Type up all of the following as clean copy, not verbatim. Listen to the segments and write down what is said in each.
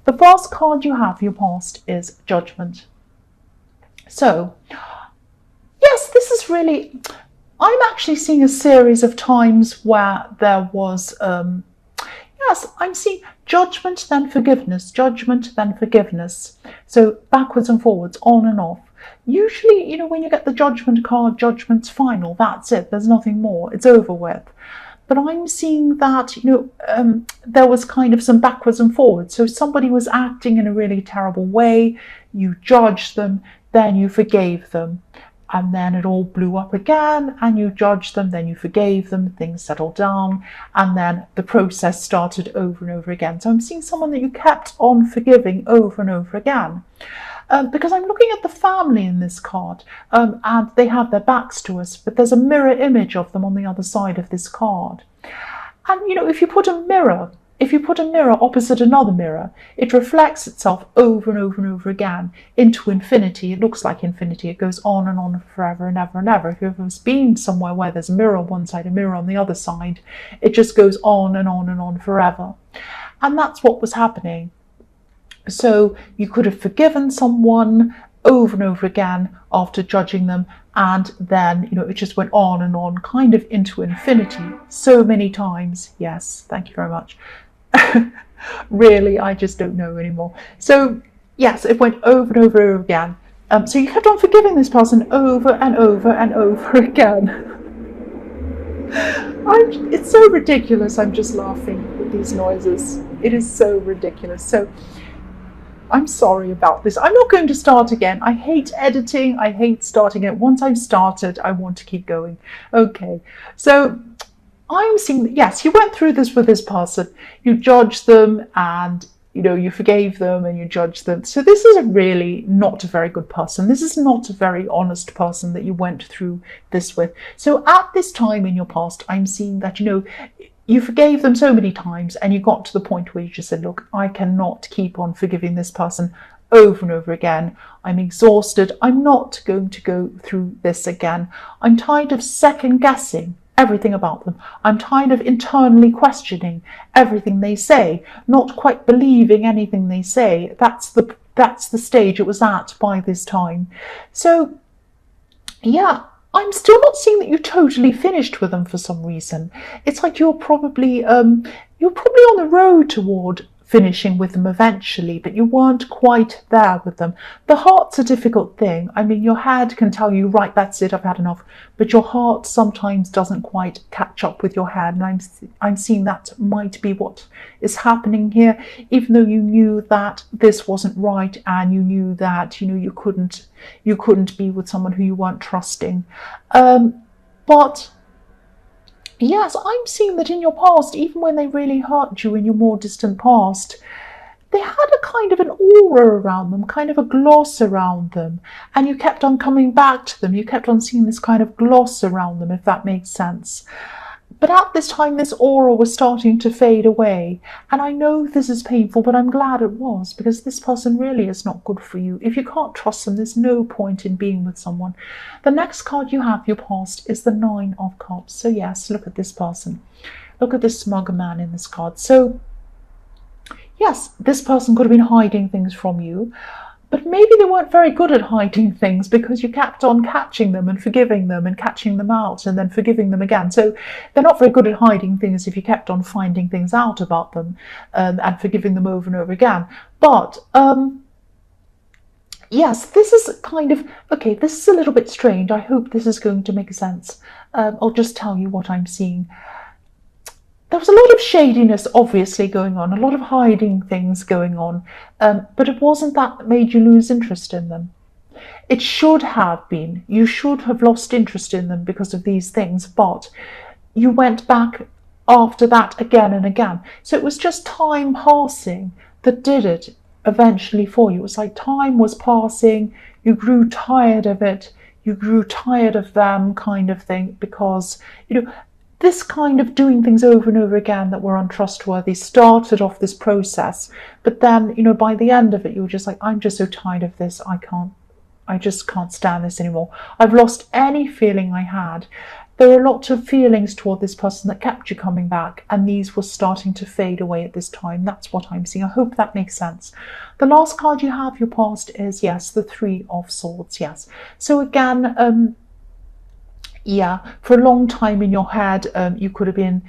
The first card you have for your past is Judgment. So, yes, this is really, I'm actually seeing a series of times where there was, yes, I'm seeing judgment, then forgiveness, judgment, then forgiveness. So backwards and forwards, on and off. Usually, you know, when you get the Judgment card, judgment's final. That's it. There's nothing more. It's over with. But I'm seeing that, you know, there was kind of some backwards and forwards. So somebody was acting in a really terrible way. You judged them, then you forgave them. And then it all blew up again, and you judged them, then you forgave them, things settled down, and then the process started over and over again. So I'm seeing someone that you kept on forgiving over and over again. Because I'm looking at the family in this card, and they have their backs to us, but there's a mirror image of them on the other side of this card. And, you know, if you put a mirror opposite another mirror, it reflects itself over and over and over again into infinity. It looks like infinity. It goes on and on forever and ever and ever. If you've ever been somewhere where there's a mirror on one side, a mirror on the other side, it just goes on and on and on forever. And that's what was happening. So you could have forgiven someone over and over again after judging them, and then, you know, it just went on and on, kind of into infinity, so many times. Yes, thank you very much. Really, I just don't know anymore. So yes, it went over and over and over again. So you kept on forgiving this person over and over and over again. It's so ridiculous. I'm just laughing with these noises. It is so ridiculous. So I'm sorry about this. I'm not going to start again. I hate editing. I hate starting it. Once I've started, I want to keep going. Okay, so I'm seeing, yes, you went through this with this person. You judged them, and, you know, you forgave them, and you judged them. So this is really not a very good person. This is not a very honest person that you went through this with. So at this time in your past, I'm seeing that, you know, you forgave them so many times, and you got to the point where you just said, look, I cannot keep on forgiving this person over and over again. I'm exhausted. I'm not going to go through this again. I'm tired of second guessing everything about them. I'm tired of internally questioning everything they say, not quite believing anything they say. That's the stage it was at by this time. So yeah, I'm still not seeing that you totally finished with them for some reason. It's like you're probably on the road toward finishing with them eventually, but you weren't quite there with them. The heart's a difficult thing. I mean, your head can tell you, right, that's it, I've had enough, but your heart sometimes doesn't quite catch up with your head, and I'm seeing that might be what is happening here, even though you knew that this wasn't right, and you knew that, you know, you couldn't be with someone who you weren't trusting. But yes, I'm seeing that in your past, even when they really hurt you in your more distant past, they had a kind of an aura around them, kind of a gloss around them, and you kept on coming back to them. You kept on seeing this kind of gloss around them, if that makes sense. But at this time, this aura was starting to fade away. And I know this is painful, but I'm glad it was, because this person really is not good for you. If you can't trust them, there's no point in being with someone. The next card you have, your past, is the Nine of Cups. So yes, look at this person. Look at this smug man in this card. So yes, this person could have been hiding things from you. But maybe they weren't very good at hiding things, because you kept on catching them and forgiving them and catching them out and then forgiving them again. So they're not very good at hiding things if you kept on finding things out about them and forgiving them over and over again. But yes, this is kind of, okay, this is a little bit strange. I hope this is going to make sense. I'll just tell you what I'm seeing. There was a lot of shadiness obviously going on, a lot of hiding things going on, but it wasn't that made you lose interest in them. It should have been. You should have lost interest in them because of these things, but you went back after that again and again. So it was just time passing that did it eventually for you. It was like time was passing, you grew tired of it, you grew tired of them, kind of thing, because, you know, this kind of doing things over and over again that were untrustworthy started off this process. But then, you know, by the end of it, you were just like, I'm just so tired of this. I just can't stand this anymore. I've lost any feeling I had. there were a lot of feelings toward this person that kept you coming back, and these were starting to fade away at this time. That's what I'm seeing. I hope that makes sense. The last card you have, your past, is, yes, the Three of Swords, yes. So again, yeah, for a long time in your head, you could have been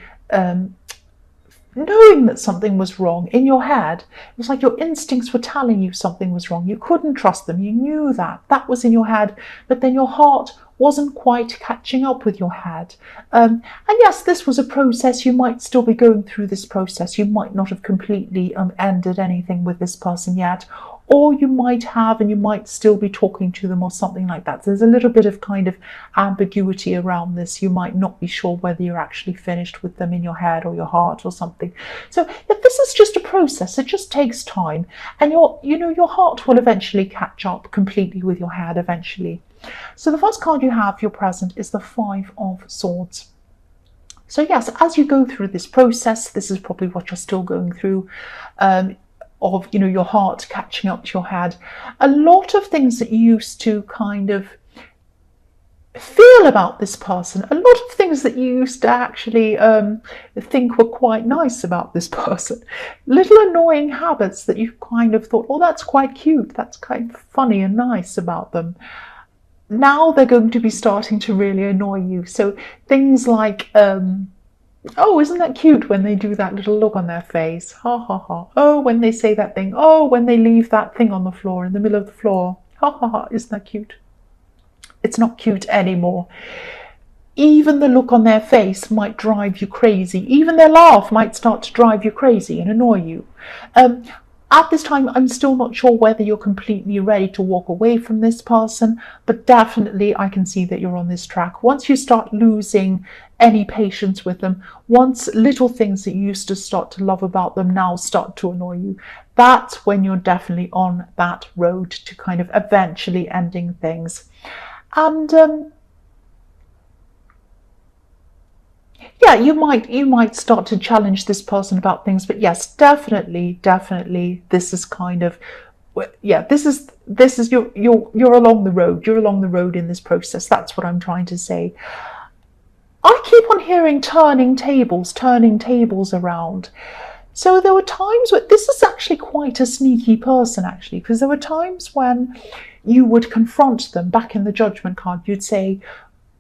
knowing that something was wrong in your head. It was like your instincts were telling you something was wrong. You couldn't trust them. You knew that. That was in your head. But then your heart wasn't quite catching up with your head. And yes, this was a process. You might still be going through this process. You might not have completely ended anything with this person yet. Or you might have, and you might still be talking to them or something like that. There's a little bit of kind of ambiguity around this. You might not be sure whether you're actually finished with them in your head or your heart or something. So if this is just a process, it just takes time, and your heart will eventually catch up completely with your head eventually. So the first card you have, your present, is the Five of Swords. So yes, as you go through this process, this is probably what you're still going through, of your heart catching up to your head. A lot of things that you used to kind of feel about this person, a lot of things that you used to actually think were quite nice about this person, little annoying habits that you kind of thought, oh, that's quite cute, that's kind of funny and nice about them, now they're going to be starting to really annoy you. So things like oh, isn't that cute when they do that little look on their face? Ha ha ha. Oh, when they say that thing. Oh, when they leave that thing on the floor, in the middle of the floor. Ha ha ha. Isn't that cute? It's not cute anymore. Even the look on their face might drive you crazy. Even their laugh might start to drive you crazy and annoy you. At this time, I'm still not sure whether you're completely ready to walk away from this person, but definitely I can see that you're on this track. Once you start losing any patience with them, once little things that you used to start to love about them now start to annoy you, that's when you're definitely on that road to kind of eventually ending things. And yeah, you might start to challenge this person about things, but yes, definitely, this is kind of, yeah, this is you're along the road. You're along the road in this process. That's what I'm trying to say. I keep on hearing turning tables around. So there were times where this is actually quite a sneaky person, actually, because there were times when you would confront them. Back in the Judgment card, you'd say,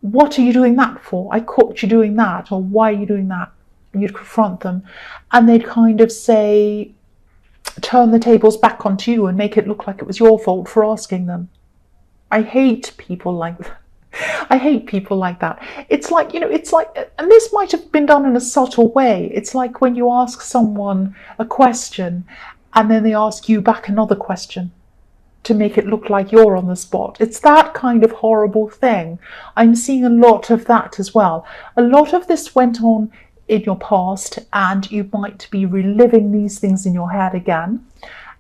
what are you doing that for? I caught you doing that, or why are you doing that? You'd confront them, and they'd kind of say, turn the tables back onto you and make it look like it was your fault for asking them. I hate people like that. I hate people like that. It's like, it's like, and this might have been done in a subtle way. It's like when you ask someone a question and then they ask you back another question to make it look like you're on the spot. It's that kind of horrible thing. I'm seeing a lot of that as well. A lot of this went on in your past, and you might be reliving these things in your head again.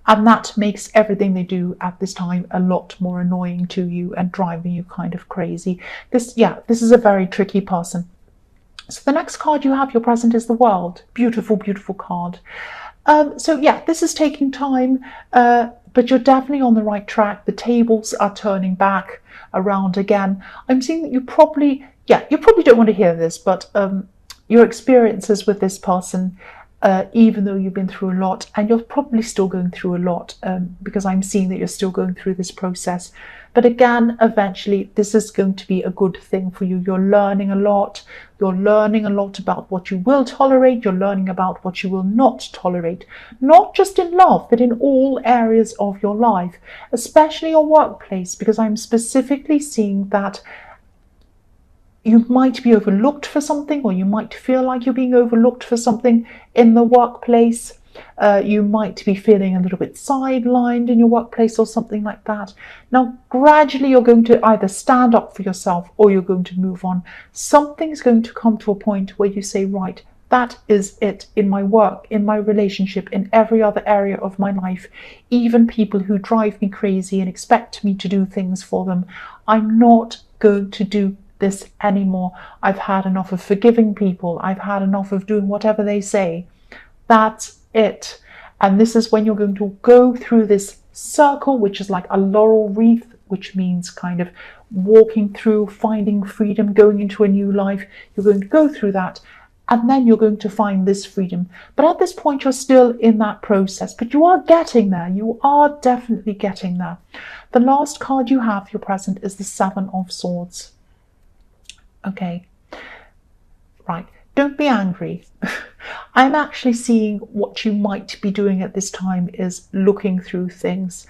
And that makes everything they do at this time a lot more annoying to you and driving you kind of crazy. This is a very tricky person. So the next card you have, your present, is the World. Beautiful, beautiful card. So yeah, this is taking time, but you're definitely on the right track. The tables are turning back around again. I'm seeing that you probably don't want to hear this, but your experiences with this person, even though you've been through a lot, and you're probably still going through a lot, because I'm seeing that you're still going through this process. But again, eventually, this is going to be a good thing for you. You're learning a lot. You're learning a lot about what you will tolerate. You're learning about what you will not tolerate, not just in love, but in all areas of your life, especially your workplace, because I'm specifically seeing that you might be overlooked for something, or you might feel like you're being overlooked for something in the workplace. You might be feeling a little bit sidelined in your workplace or something like that. Now, gradually you're going to either stand up for yourself or you're going to move on. Something's going to come to a point where you say, right, that is it in my work, in my relationship, in every other area of my life. Even people who drive me crazy and expect me to do things for them, I'm not going to do this anymore. I've had enough of forgiving people. I've had enough of doing whatever they say. That's it. And this is when you're going to go through this circle, which is like a laurel wreath which means kind of walking through, finding freedom, going into a new life. You're going to go through that, and then you're going to find this freedom. But at this point, you're still in that process, but you are getting there. You are definitely getting there. The last card you have, your present, is the Seven of Swords. Okay, right. Don't be angry. I'm actually seeing what you might be doing at this time is looking through things.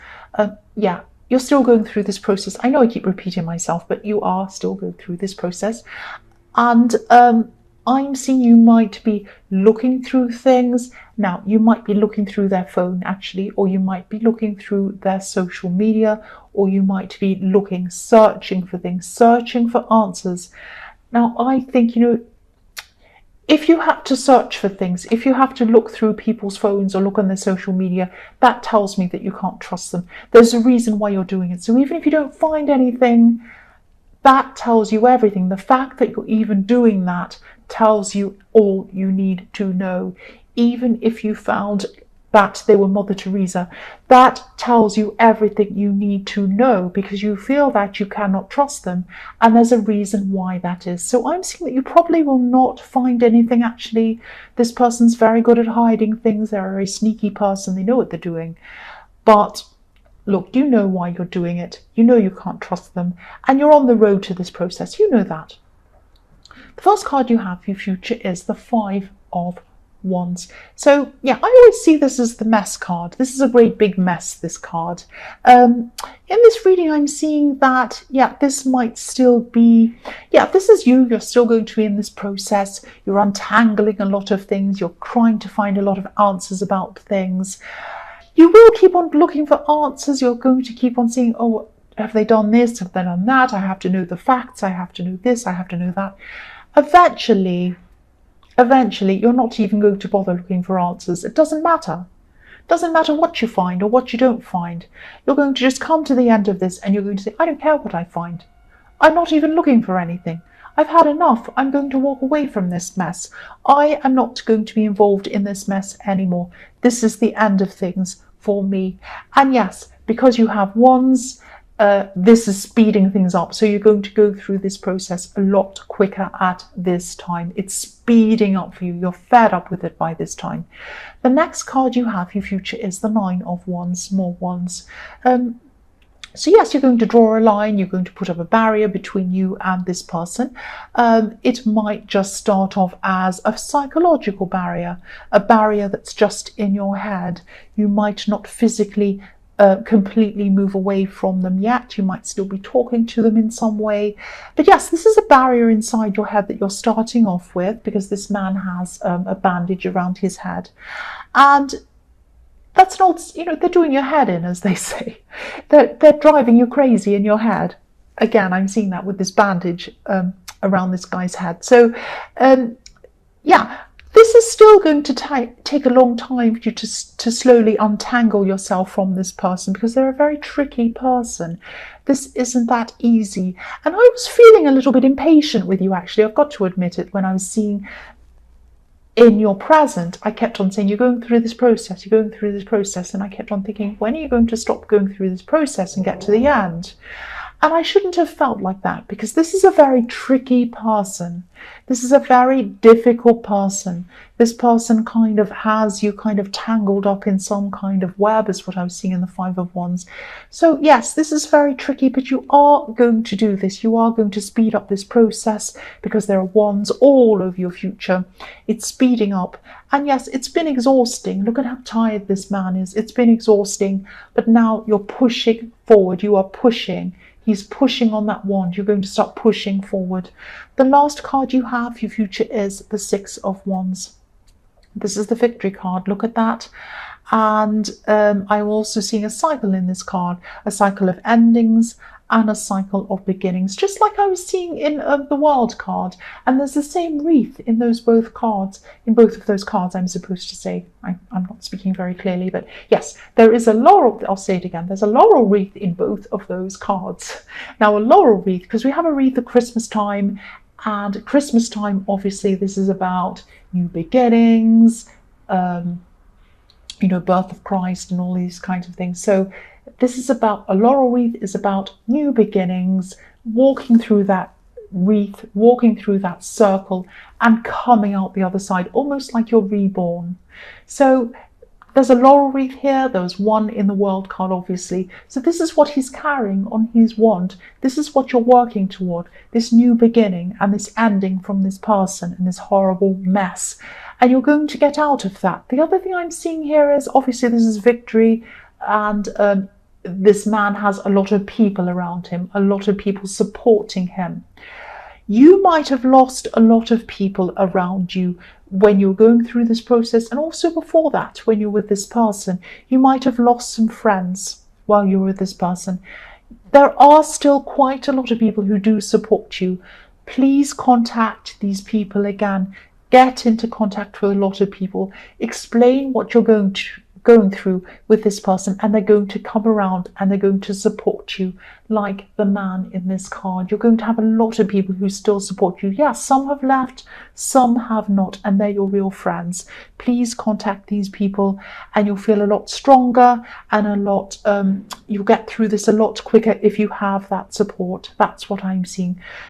Yeah, you're still going through this process. I know I keep repeating myself, but you are still going through this process. And I'm seeing you might be looking through things. Now, you might be looking through their phone, actually, or you might be looking through their social media, or you might be looking, searching for things, searching for answers. Now, I think, if you have to search for things, if you have to look through people's phones or look on their social media, that tells me that you can't trust them. There's a reason why you're doing it. So even if you don't find anything, that tells you everything. The fact that you're even doing that tells you all you need to know. Even if you found that they were Mother Teresa, that tells you everything you need to know, because you feel that you cannot trust them, and there's a reason why that is. So I'm seeing that you probably will not find anything. Actually, this person's very good at hiding things. They're a very sneaky person. They know what they're doing. But look, you know why you're doing it. You know you can't trust them, and you're on the road to this process. You know that. The first card you have for your future is the Five of Wands. So yeah, I always see this as the mess card. This is a great big mess, this card. In this reading, I'm seeing that, yeah, this might still be, yeah, this is you. You're still going to be in this process. You're untangling a lot of things. You're trying to find a lot of answers about things. You will keep on looking for answers. You're going to keep on seeing, oh, have they done this? Have they done that? I have to know the facts. I have to know this. I have to know that. Eventually, you're not even going to bother looking for answers. It doesn't matter. It doesn't matter what you find or what you don't find. You're going to just come to the end of this and you're going to say, I don't care what I find. I'm not even looking for anything. I've had enough. I'm going to walk away from this mess. I am not going to be involved in this mess anymore. This is the end of things for me. And yes, because you have wands, this is speeding things up. So you're going to go through this process a lot quicker at this time. It's speeding up for you. You're fed up with it by this time. The next card you have, your future, is the Nine of Wands, more wands. So yes, you're going to draw a line. You're going to put up a barrier between you and this person. It might just start off as a psychological barrier, a barrier that's just in your head. You might not physically completely move away from them yet. You might still be talking to them in some way. But yes, this is a barrier inside your head that you're starting off with, because this man has a bandage around his head. And that's not, they're doing your head in, as they say. They're driving you crazy in your head. Again, I'm seeing that with this bandage around this guy's head. So, yeah, this is still going to take a long time for you to slowly untangle yourself from this person, because they're a very tricky person. This isn't that easy. And I was feeling a little bit impatient with you, actually. I've got to admit it. When I was seeing in your present, I kept on saying, you're going through this process, you're going through this process. And I kept on thinking, when are you going to stop going through this process and get to the end? And I shouldn't have felt like that, because this is a very tricky person. This is a very difficult person. This person kind of has you kind of tangled up in some kind of web, is what I was seeing in the Five of Wands. So yes, this is very tricky, but you are going to do this. You are going to speed up this process, because there are wands all over your future. It's speeding up. And yes, it's been exhausting. Look at how tired this man is. It's been exhausting, but now you're pushing forward. You are pushing. He's pushing on that wand. You're going to start pushing forward. The last card you have, your future, is the Six of Wands. This is the victory card. Look at that. And I'm also seeing a cycle in this card, a cycle of endings and a cycle of beginnings, just like I was seeing in the World card. And there's the same wreath in both cards, in both of those cards, I'm supposed to say. I'm not speaking very clearly, but yes, there is a laurel, I'll say it again, there's a laurel wreath in both of those cards. Now, a laurel wreath, because we have a wreath at Christmas time, and at Christmas time, obviously, this is about new beginnings, birth of Christ and all these kinds of things. So This is about, a laurel wreath is about new beginnings, walking through that wreath, walking through that circle and coming out the other side, almost like you're reborn. So there's a laurel wreath here. There's one in the world card, obviously. So this is what he's carrying on his wand. This is what you're working toward, this new beginning and this ending from this person and this horrible mess. And you're going to get out of that. The other thing I'm seeing here is, obviously, this is victory, and this man has a lot of people around him, a lot of people supporting him. You might have lost a lot of people around you when you're going through this process, and also before that, when you're with this person. You might have lost some friends while you're with this person. There are still quite a lot of people who do support you. Please contact these people again. Get into contact with a lot of people. Explain what you're going through with this person, and they're going to come around and they're going to support you, like the man in this card. You're going to have a lot of people who still support you. Yes, some have left, some have not, and they're your real friends. Please contact these people and you'll feel a lot stronger, and a lot you'll get through this a lot quicker if you have that support. That's what I'm seeing.